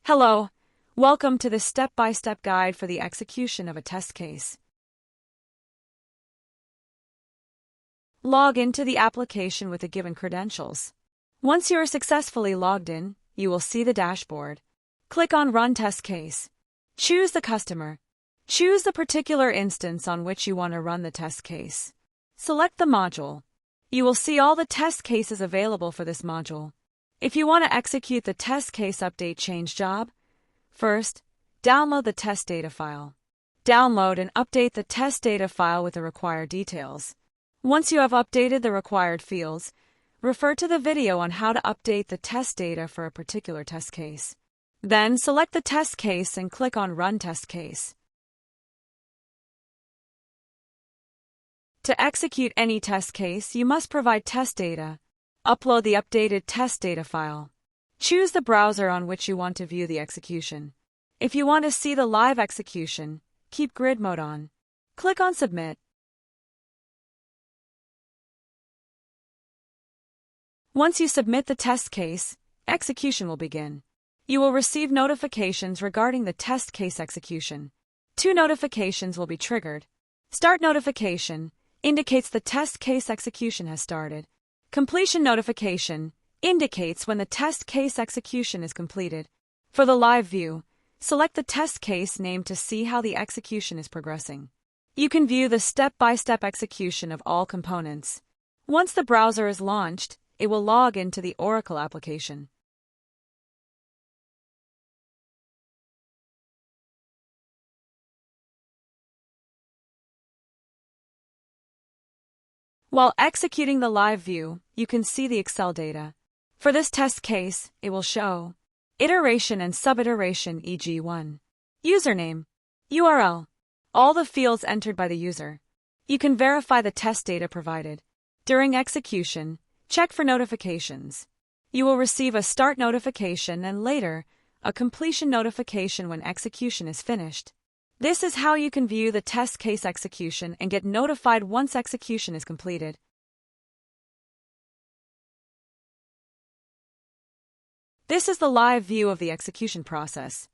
Hello, welcome to the step-by-step guide for the execution of a test case. Log into the application with the given credentials. Once you are successfully logged in, you will see the dashboard. Click on Run Test Case. Choose the customer. Choose the particular instance on which you want to run the test case. Select the module. You will see all the test cases available for this module. If you want to execute the test case update change job, first, download the test data file. Download and update the test data file with the required details. Once you have updated the required fields, refer to the video on how to update the test data for a particular test case. Then select the test case and click on Run Test Case. To execute any test case, you must provide test data. Upload the updated test data file. Choose the browser on which you want to view the execution. If you want to see the live execution, keep grid mode on. Click on Submit. Once you submit the test case, execution will begin. You will receive notifications regarding the test case execution. 2 notifications will be triggered. Start notification indicates the test case execution has started. Completion notification indicates when the test case execution is completed. For the live view, select the test case name to see how the execution is progressing. You can view the step-by-step execution of all components. Once the browser is launched, it will log into the Oracle application. While executing the live view, you can see the Excel data. For this test case, it will show iteration and sub-iteration, e.g. 1. Username, URL, all the fields entered by the user. You can verify the test data provided. During execution, check for notifications. You will receive a start notification and later, a completion notification when execution is finished. This is how you can view the test case execution and get notified once execution is completed. This is the live view of the execution process.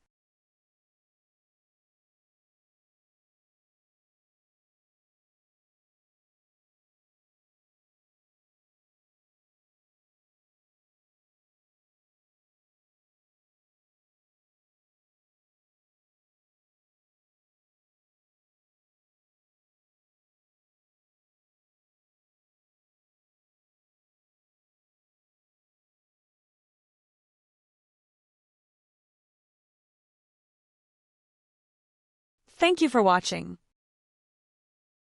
Thank you for watching.